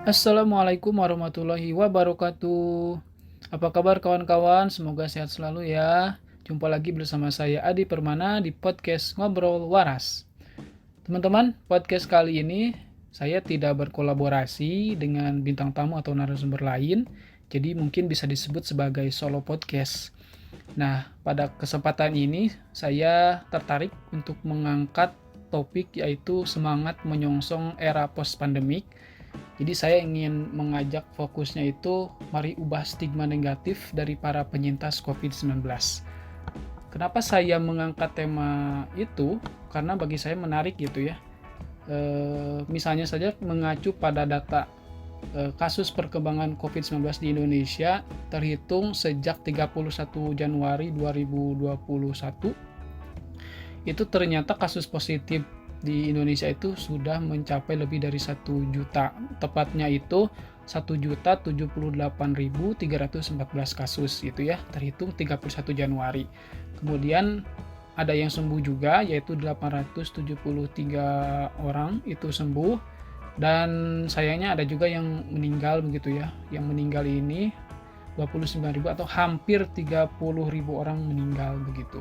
Assalamualaikum warahmatullahi wabarakatuh. Apa kabar kawan-kawan? Semoga sehat selalu ya. Jumpa lagi bersama saya Adi Permana di podcast Ngobrol Waras. Teman-teman, podcast kali ini saya tidak berkolaborasi dengan bintang tamu atau narasumber lain, jadi mungkin bisa disebut sebagai solo podcast. Nah, pada kesempatan ini saya tertarik untuk mengangkat topik yaitu semangat menyongsong era post-pandemik. Jadi saya ingin mengajak fokusnya itu mari ubah stigma negatif dari para penyintas COVID-19. Kenapa saya mengangkat tema itu? Karena bagi saya menarik gitu ya. Misalnya saja mengacu pada data kasus perkembangan COVID-19 di Indonesia terhitung sejak 31 Januari 2021 itu ternyata kasus positif di Indonesia itu sudah mencapai lebih dari 1 juta. Tepatnya itu 1.078.314 kasus itu ya, terhitung 31 Januari. Kemudian ada yang sembuh juga yaitu 873 orang itu sembuh, dan sayangnya ada juga yang meninggal begitu ya. Yang meninggal ini 29.000 atau hampir 30.000 orang meninggal begitu.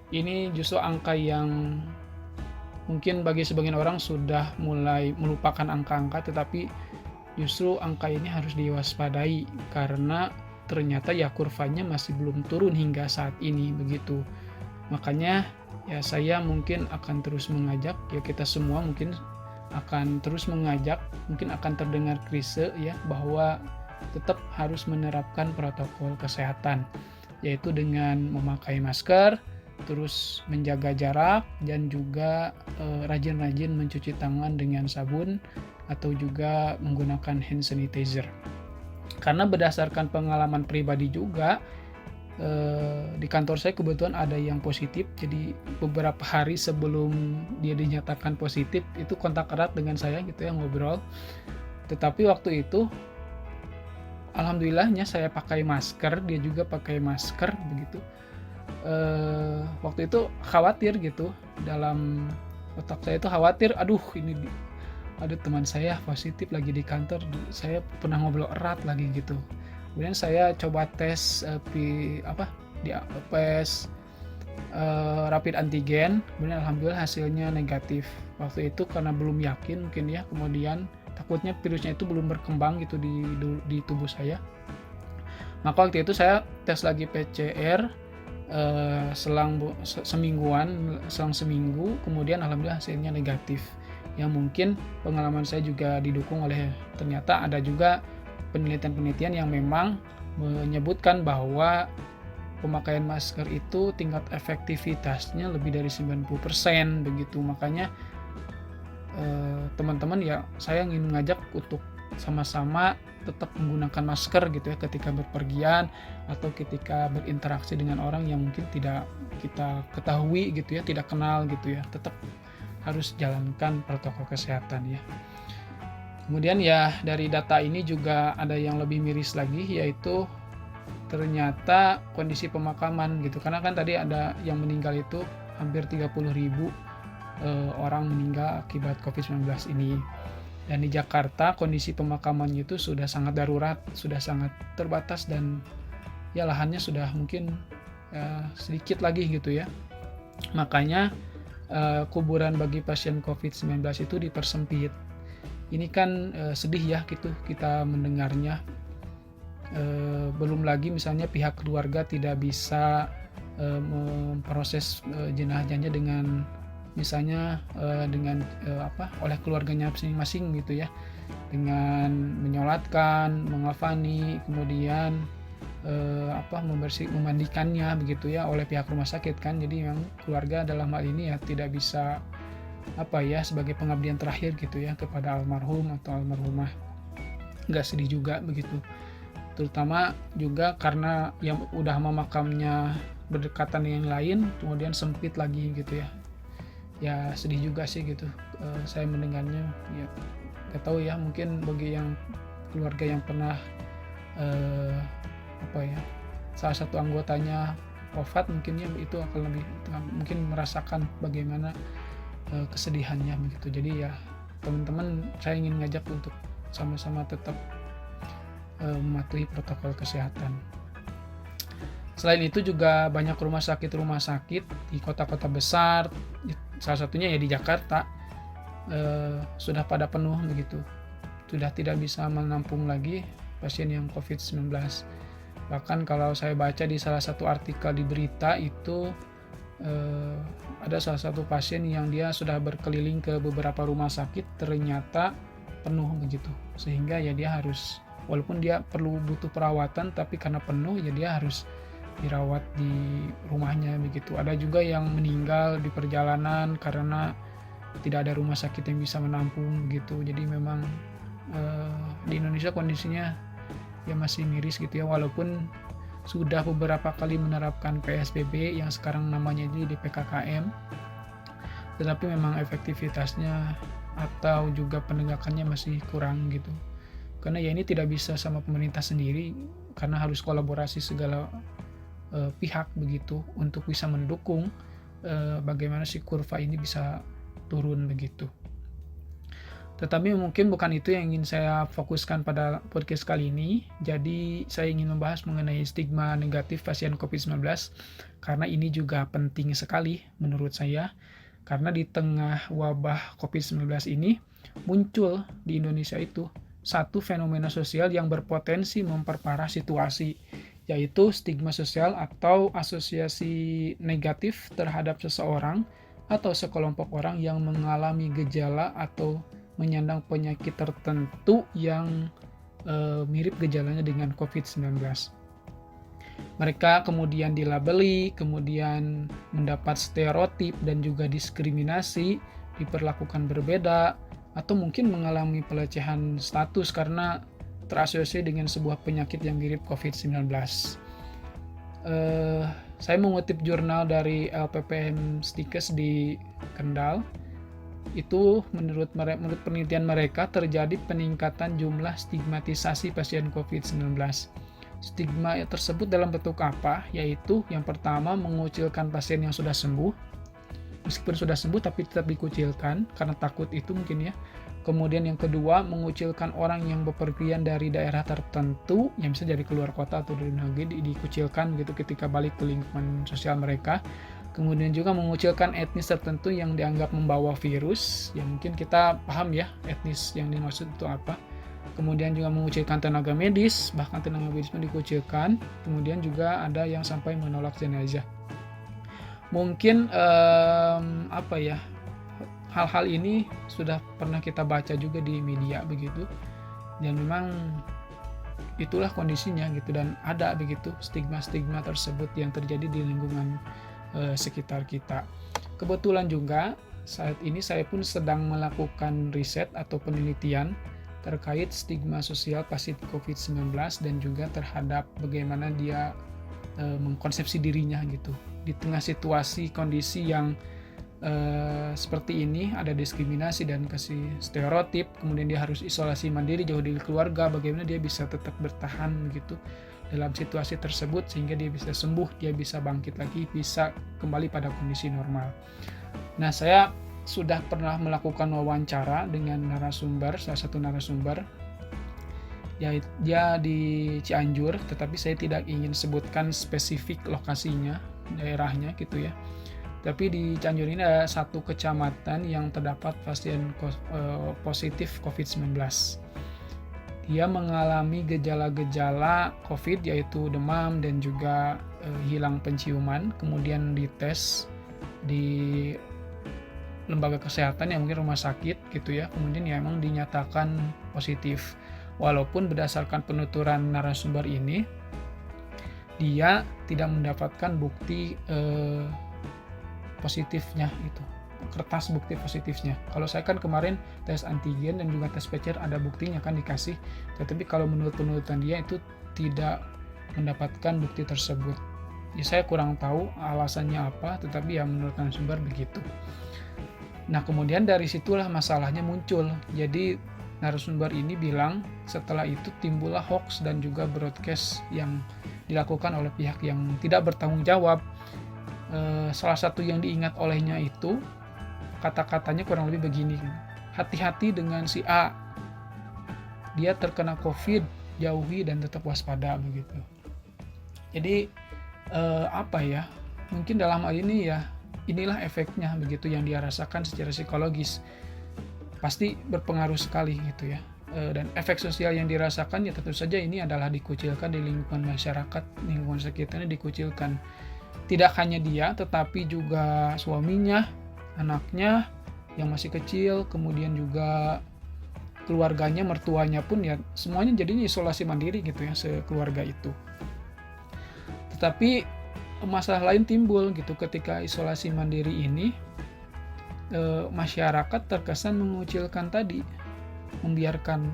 Ini justru angka yang mungkin bagi sebagian orang sudah mulai melupakan angka-angka, tetapi justru angka ini harus diwaspadai karena ternyata ya kurvanya masih belum turun hingga saat ini begitu. Makanya ya saya mungkin akan terus mengajak, ya kita semua mungkin akan terus mengajak, mungkin akan terdengar klise ya, bahwa tetap harus menerapkan protokol kesehatan, yaitu dengan memakai masker, terus menjaga jarak, dan juga rajin-rajin mencuci tangan dengan sabun atau juga menggunakan hand sanitizer. Karena berdasarkan pengalaman pribadi juga, di kantor saya kebetulan ada yang positif, jadi beberapa hari sebelum dia dinyatakan positif itu kontak erat dengan saya gitu ya, ngobrol. Tetapi waktu itu alhamdulillahnya saya pakai masker, dia juga pakai masker begitu. Waktu itu khawatir gitu, dalam otak saya itu khawatir, aduh ini ada teman saya positif lagi di kantor, saya pernah ngobrol erat lagi gitu. Kemudian saya coba tes tes rapid antigen, kemudian alhamdulillah hasilnya negatif. Waktu itu karena belum yakin mungkin ya, kemudian takutnya virusnya itu belum berkembang gitu di tubuh saya. Maka waktu itu saya tes lagi PCR selang seminggu, kemudian alhamdulillah hasilnya negatif. Yang mungkin pengalaman saya juga didukung oleh, ternyata ada juga penelitian-penelitian yang memang menyebutkan bahwa pemakaian masker itu tingkat efektivitasnya lebih dari 90% begitu. Makanya teman-teman ya, saya ingin mengajak untuk sama-sama tetap menggunakan masker gitu ya ketika berpergian atau ketika berinteraksi dengan orang yang mungkin tidak kita ketahui gitu ya, tidak kenal gitu ya, tetap harus jalankan protokol kesehatan ya. Kemudian ya dari data ini juga ada yang lebih miris lagi, yaitu ternyata kondisi pemakaman gitu, karena kan tadi ada yang meninggal itu hampir 30.000 orang meninggal akibat COVID-19 ini. Dan di Jakarta kondisi pemakamannya itu sudah sangat darurat, sudah sangat terbatas, dan ya lahannya sudah mungkin sedikit lagi gitu ya. Makanya kuburan bagi pasien COVID-19 itu dipersempit. Ini kan sedih ya gitu kita mendengarnya. Belum lagi misalnya pihak keluarga tidak bisa memproses jenazahnya dengan misalnya oleh keluarganya masing-masing gitu ya, dengan menyolatkan, mengafani, kemudian memandikannya begitu ya oleh pihak rumah sakit kan. Jadi yang keluarga dalam hal ini ya tidak bisa sebagai pengabdian terakhir gitu ya kepada almarhum atau almarhumah. Nggak sedih juga begitu, terutama juga karena yang udah memakamnya berdekatan dengan yang lain, kemudian sempit lagi gitu ya. Ya sedih juga sih gitu saya mendengarnya ya. Gak tahu ya, mungkin bagi yang keluarga yang pernah salah satu anggotanya wafat, mungkinnya itu akan lebih mungkin merasakan bagaimana kesedihannya begitu. Jadi ya teman-teman, saya ingin ngajak untuk sama-sama tetap mematuhi protokol kesehatan. Selain itu juga banyak rumah sakit di kota-kota besar, salah satunya ya di Jakarta, sudah pada penuh begitu. Sudah tidak bisa menampung lagi pasien yang COVID-19. Bahkan kalau saya baca di salah satu artikel di berita itu ada salah satu pasien yang dia sudah berkeliling ke beberapa rumah sakit, ternyata penuh begitu. Sehingga ya dia harus, walaupun dia butuh perawatan, tapi karena penuh ya dia harus dirawat di rumahnya begitu. Ada juga yang meninggal di perjalanan karena tidak ada rumah sakit yang bisa menampung gitu. Jadi memang di Indonesia kondisinya ya masih miris gitu ya, walaupun sudah beberapa kali menerapkan PSBB yang sekarang namanya jadi PPKM, tetapi memang efektivitasnya atau juga penegakannya masih kurang gitu. Karena ya ini tidak bisa sama pemerintah sendiri, karena harus kolaborasi segala pihak begitu untuk bisa mendukung bagaimana si kurva ini bisa turun begitu. Tetapi mungkin bukan itu yang ingin saya fokuskan pada podcast kali ini. Jadi saya ingin membahas mengenai stigma negatif pasien COVID-19, karena ini juga penting sekali menurut saya. Karena di tengah wabah COVID-19 ini muncul di Indonesia itu satu fenomena sosial yang berpotensi memperparah situasi, yaitu stigma sosial atau asosiasi negatif terhadap seseorang atau sekelompok orang yang mengalami gejala atau menyandang penyakit tertentu yang mirip gejalanya dengan COVID-19. Mereka kemudian dilabeli, kemudian mendapat stereotip dan juga diskriminasi, diperlakukan berbeda, atau mungkin mengalami pelecehan status karena terasosiasi dengan sebuah penyakit yang mirip COVID-19. Saya mengutip jurnal dari LPPM Stikes di Kendal. Itu menurut penelitian mereka terjadi peningkatan jumlah stigmatisasi pasien COVID-19. Stigma tersebut dalam bentuk apa? Yaitu yang pertama mengucilkan pasien yang sudah sembuh. Meskipun sudah sembuh tapi tetap dikucilkan karena takut itu mungkin ya. Kemudian yang kedua, mengucilkan orang yang bepergian dari daerah tertentu, yang bisa dari keluar kota atau dari negeri, dikucilkan gitu ketika balik ke lingkungan sosial mereka. Kemudian juga mengucilkan etnis tertentu yang dianggap membawa virus, ya mungkin kita paham ya etnis yang dimaksud itu apa. Kemudian juga mengucilkan tenaga medis, bahkan tenaga medis pun dikucilkan. Kemudian juga ada yang sampai menolak jenazah. Mungkin hal-hal ini sudah pernah kita baca juga di media begitu, dan memang itulah kondisinya gitu, dan ada begitu stigma-stigma tersebut yang terjadi di lingkungan sekitar kita. Kebetulan juga saat ini saya pun sedang melakukan riset atau penelitian terkait stigma sosial pasien COVID-19 dan juga terhadap bagaimana dia mengkonsepsi dirinya gitu. Di tengah situasi kondisi yang seperti ini, ada diskriminasi dan kasih stereotip, kemudian dia harus isolasi mandiri jauh dari keluarga, bagaimana dia bisa tetap bertahan gitu dalam situasi tersebut sehingga dia bisa sembuh, dia bisa bangkit lagi, bisa kembali pada kondisi normal. Nah, saya sudah pernah melakukan wawancara dengan salah satu narasumber, ya dia di Cianjur, tetapi saya tidak ingin sebutkan spesifik lokasinya, daerahnya gitu ya. Tapi di Cianjur ini ada satu kecamatan yang terdapat pasien positif COVID-19. Dia mengalami gejala-gejala COVID, yaitu demam dan juga hilang penciuman. Kemudian dites di lembaga kesehatan, yang mungkin rumah sakit gitu ya. Kemudian ya emang dinyatakan positif. Walaupun berdasarkan penuturan narasumber ini, dia tidak mendapatkan bukti positifnya itu, kertas bukti positifnya. Kalau saya kan kemarin tes antigen dan juga tes PCR ada buktinya kan dikasih, tetapi kalau menurut penuturan dia itu tidak mendapatkan bukti tersebut. Ya saya kurang tahu alasannya apa, tetapi ya menurut narasumber begitu. Nah kemudian dari situlah masalahnya muncul. Jadi narasumber ini bilang setelah itu timbullah hoax dan juga broadcast yang dilakukan oleh pihak yang tidak bertanggung jawab. Salah satu yang diingat olehnya itu kata-katanya kurang lebih begini, hati-hati dengan si A, dia terkena COVID, jauhi dan tetap waspada begitu. Jadi apa ya? Mungkin dalam hal ini ya inilah efeknya begitu yang dia rasakan secara psikologis. Pasti berpengaruh sekali gitu ya. Dan efek sosial yang dirasakan ya tentu saja ini adalah dikucilkan di lingkungan masyarakat, lingkungan sekitarnya dikucilkan. Tidak hanya dia, tetapi juga suaminya, anaknya yang masih kecil, kemudian juga keluarganya, mertuanya pun ya semuanya jadinya isolasi mandiri gitu ya, sekeluarga itu. Tetapi masalah lain timbul gitu ketika isolasi mandiri ini, masyarakat terkesan mengucilkan tadi, membiarkan,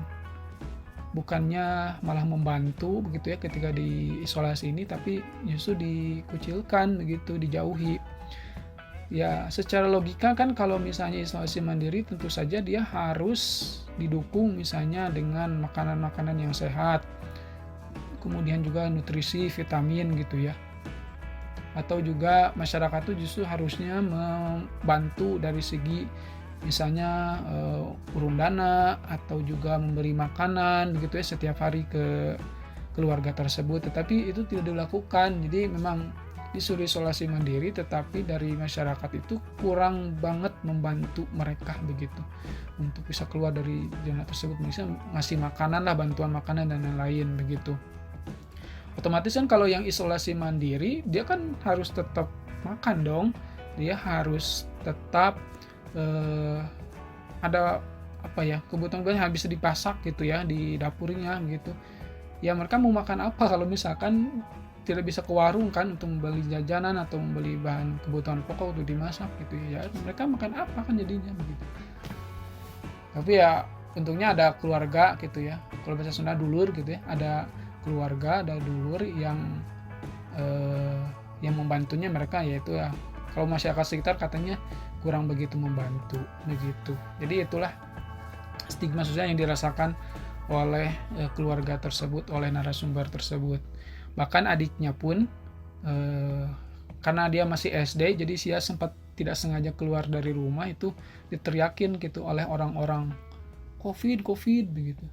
bukannya malah membantu begitu ya ketika di isolasi ini, tapi justru dikucilkan begitu, dijauhi. Ya secara logika kan kalau misalnya isolasi mandiri tentu saja dia harus didukung misalnya dengan makanan-makanan yang sehat, kemudian juga nutrisi, vitamin gitu ya. Atau juga masyarakat itu justru harusnya membantu dari segi misalnya urun dana atau juga memberi makanan begitu ya setiap hari ke keluarga tersebut, tetapi itu tidak dilakukan. Jadi memang disuruh isolasi mandiri, tetapi dari masyarakat itu kurang banget membantu mereka begitu untuk bisa keluar dari zona tersebut, misalnya ngasih makanan lah, bantuan makanan dan lain-lain begitu. Otomatis kan kalau yang isolasi mandiri dia kan harus tetap makan dong, dia harus tetap ada apa ya, kebutuhan yang bisa dipasak gitu ya di dapurnya gitu. Ya mereka mau makan apa kalau misalkan tidak bisa ke warung kan untuk membeli jajanan atau membeli bahan kebutuhan pokok untuk dimasak gitu ya. Mereka makan apa kan jadinya begitu. Tapi ya untungnya ada keluarga gitu ya. Kalau bahasa Sunda dulur gitu ya, ada keluarga, ada dulur yang membantunya mereka, yaitu ya kalau masyarakat sekitar katanya kurang begitu membantu begitu. Jadi itulah stigma sosial yang dirasakan oleh keluarga tersebut, oleh narasumber tersebut. Bahkan adiknya pun karena dia masih SD, jadi dia sempat tidak sengaja keluar dari rumah itu diteriakin gitu oleh orang-orang, COVID begitu.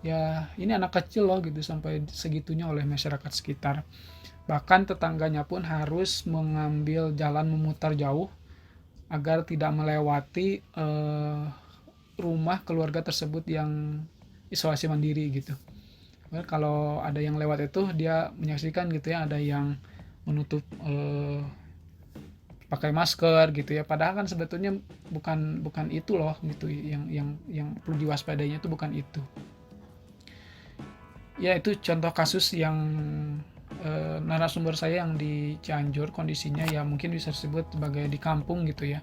Ya ini anak kecil loh gitu, sampai segitunya oleh masyarakat sekitar. Bahkan tetangganya pun harus mengambil jalan memutar jauh agar tidak melewati rumah keluarga tersebut yang isolasi mandiri gitu. Kalau ada yang lewat itu dia menyaksikan gitu ya, ada yang menutup pakai masker gitu ya, padahal kan sebetulnya bukan itu loh gitu, yang perlu diwaspadainya itu bukan itu. Ya itu contoh kasus yang narasumber saya yang di Cianjur, kondisinya ya mungkin bisa disebut sebagai di kampung gitu ya.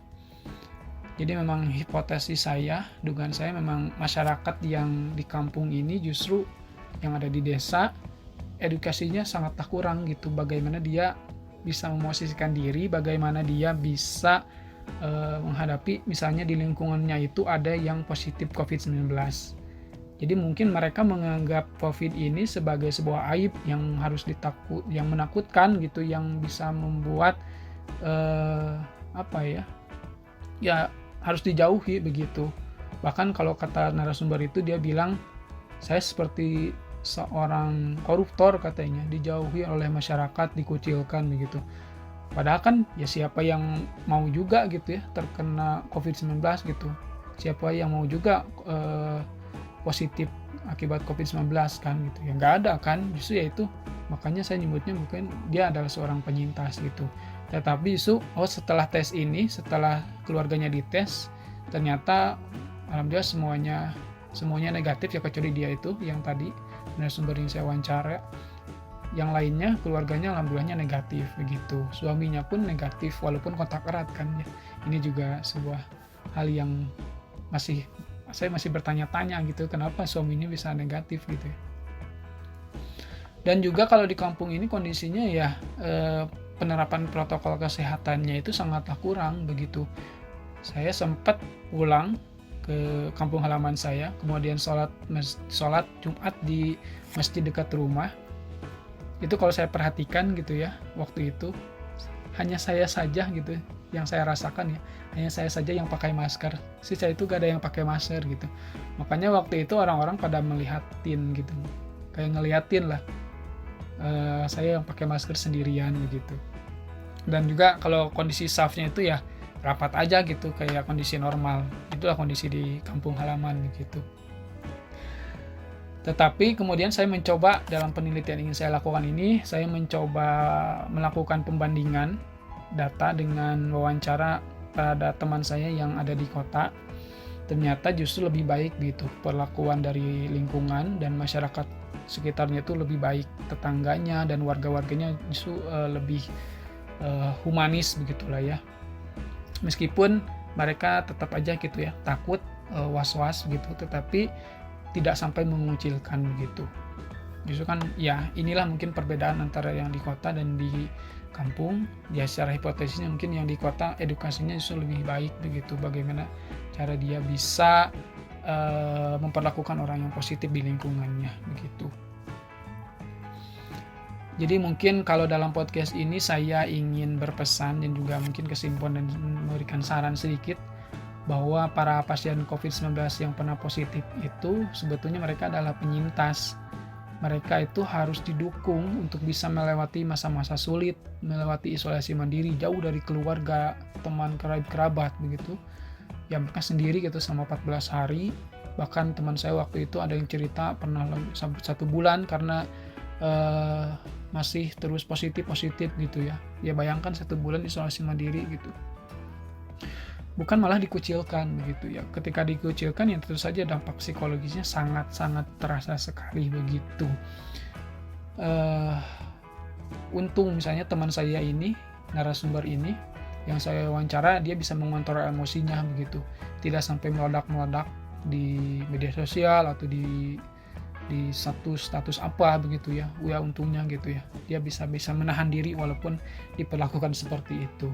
Jadi memang hipotesis saya, dugaan saya memang masyarakat yang di kampung ini justru yang ada di desa edukasinya sangatlah kurang gitu, bagaimana dia bisa memosisikan diri, bagaimana dia bisa menghadapi misalnya di lingkungannya itu ada yang positif COVID-19. Jadi mungkin mereka menganggap COVID ini sebagai sebuah aib yang harus yang menakutkan gitu, yang bisa membuat ya harus dijauhi begitu. Bahkan kalau kata narasumber itu, dia bilang saya seperti seorang koruptor katanya, dijauhi oleh masyarakat, dikucilkan begitu. Padahal kan ya siapa yang mau juga gitu ya terkena COVID-19 gitu. Siapa yang mau juga positif akibat COVID-19 kan gitu. Ya nggak ada kan, justru ya itu. Makanya saya nyebutnya mungkin dia adalah seorang penyintas gitu. Tetapi justru setelah tes ini, setelah keluarganya dites, ternyata alhamdulillah semuanya negatif ya, kecuali dia itu yang tadi narasumber yang saya wawancara. Yang lainnya keluarganya alhamdulillahnya negatif begitu. Suaminya pun negatif walaupun kontak erat kan ya. Ini juga sebuah hal yang saya masih bertanya-tanya gitu, kenapa suaminya bisa negatif gitu ya. Dan juga kalau di kampung ini kondisinya ya penerapan protokol kesehatannya itu sangatlah kurang begitu. Saya sempat pulang ke kampung halaman saya, kemudian sholat Jumat di masjid dekat rumah. Itu kalau saya perhatikan gitu ya, waktu itu hanya saya saja gitu yang saya rasakan ya, hanya saya saja yang pakai masker, sisa itu gak ada yang pakai masker gitu. Makanya waktu itu orang-orang pada melihatin gitu, kayak ngeliatin lah saya yang pakai masker sendirian begitu. Dan juga kalau kondisi staffnya itu ya rapat aja gitu, kayak kondisi normal. Itulah kondisi di kampung halaman gitu. Tetapi kemudian saya mencoba dalam penelitian yang ingin saya lakukan ini, saya mencoba melakukan pembandingan data dengan wawancara pada teman saya yang ada di kota. Ternyata justru lebih baik gitu, perlakuan dari lingkungan dan masyarakat sekitarnya itu lebih baik, tetangganya dan warga-warganya justru lebih humanis begitulah ya. Meskipun mereka tetap aja gitu ya, takut, was-was gitu, tetapi tidak sampai mengucilkan begitu. Justru kan ya inilah mungkin perbedaan antara yang di kota dan di kampung. Ya secara hipotesisnya mungkin yang di kota edukasinya justru lebih baik begitu, bagaimana cara dia bisa memperlakukan orang yang positif di lingkungannya begitu. Jadi mungkin kalau dalam podcast ini saya ingin berpesan dan juga mungkin kesimpulan dan memberikan saran sedikit bahwa para pasien COVID-19 yang pernah positif itu sebetulnya mereka adalah penyintas. Mereka itu harus didukung untuk bisa melewati masa-masa sulit, melewati isolasi mandiri jauh dari keluarga, teman, kerabat begitu. Ya mereka sendiri gitu sama 14 hari. Bahkan teman saya waktu itu ada yang cerita pernah sampai 1 bulan karena masih terus positif gitu ya. Ya bayangkan 1 bulan isolasi mandiri gitu. Bukan malah dikucilkan begitu ya. Ketika dikucilkan ya tentu saja dampak psikologisnya sangat-sangat terasa sekali begitu. Untung misalnya teman saya ini, narasumber ini yang saya wawancara, dia bisa mengontrol emosinya begitu, tidak sampai meledak-meledak di media sosial atau di status apa begitu ya. Ya untungnya gitu ya, dia bisa menahan diri walaupun diperlakukan seperti itu.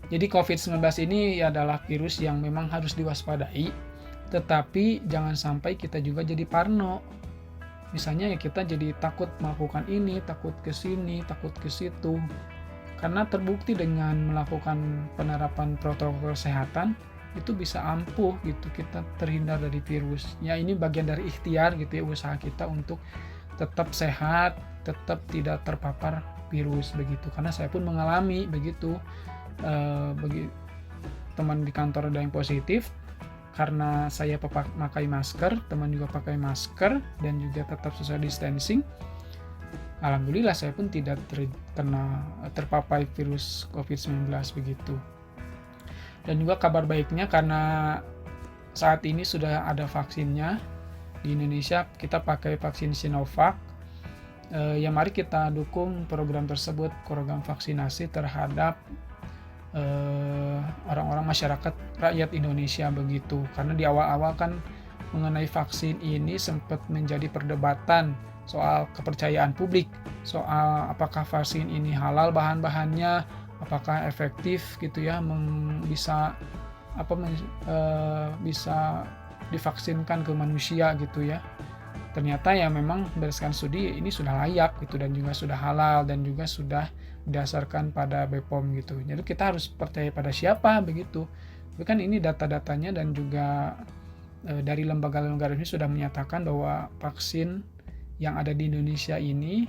Jadi COVID-19 ini adalah virus yang memang harus diwaspadai, tetapi jangan sampai kita juga jadi parno. Misalnya ya kita jadi takut melakukan ini, takut ke sini, takut ke situ. Karena terbukti dengan melakukan penerapan protokol kesehatan, itu bisa ampuh gitu, kita terhindar dari virus. Ya ini bagian dari ikhtiar gitu ya, usaha kita untuk tetap sehat, tetap tidak terpapar virus begitu. Karena saya pun mengalami begitu. Bagi teman di kantor ada yang positif, karena saya pakai masker, teman juga pakai masker dan juga tetap social distancing. Alhamdulillah saya pun tidak terpapar virus COVID-19 begitu. Dan juga kabar baiknya karena saat ini sudah ada vaksinnya di Indonesia, kita pakai vaksin Sinovac. Ya mari kita dukung program tersebut, program vaksinasi terhadap orang-orang masyarakat rakyat Indonesia begitu. Karena di awal-awal kan mengenai vaksin ini sempat menjadi perdebatan soal kepercayaan publik, soal apakah vaksin ini halal bahan-bahannya, apakah efektif gitu ya, bisa divaksinkan ke manusia gitu ya. Ternyata ya memang berdasarkan studi ini sudah layak gitu, dan juga sudah halal, dan juga sudah didasarkan pada BPOM gitu. Jadi kita harus percaya pada siapa begitu. Tapi kan ini data-datanya dan juga dari lembaga-lembaga resmi sudah menyatakan bahwa vaksin yang ada di Indonesia ini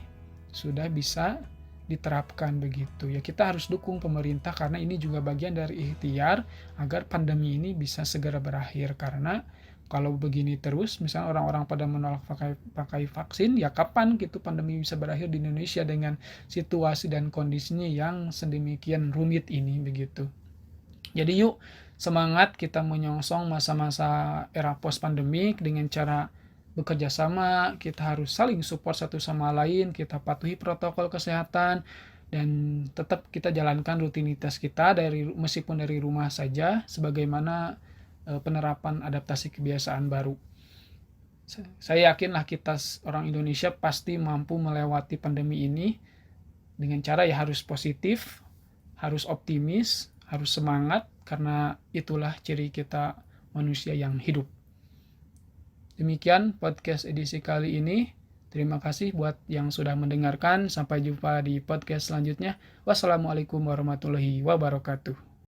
sudah bisa diterapkan begitu. Ya kita harus dukung pemerintah karena ini juga bagian dari ikhtiar agar pandemi ini bisa segera berakhir. Karena kalau begini terus, misalnya orang-orang pada menolak pakai vaksin, ya kapan gitu pandemi bisa berakhir di Indonesia dengan situasi dan kondisinya yang sedemikian rumit ini begitu. Jadi yuk semangat kita menyongsong masa-masa era post pandemik dengan cara bekerja sama. Kita harus saling support satu sama lain, kita patuhi protokol kesehatan, dan tetap kita jalankan rutinitas kita meskipun dari rumah saja, sebagaimana penerapan adaptasi kebiasaan baru. Saya yakinlah kita orang Indonesia pasti mampu melewati pandemi ini dengan cara ya harus positif, harus optimis, harus semangat, karena itulah ciri kita manusia yang hidup. Demikian podcast edisi kali ini. Terima kasih buat yang sudah mendengarkan. Sampai jumpa di podcast selanjutnya. Wassalamualaikum warahmatullahi wabarakatuh.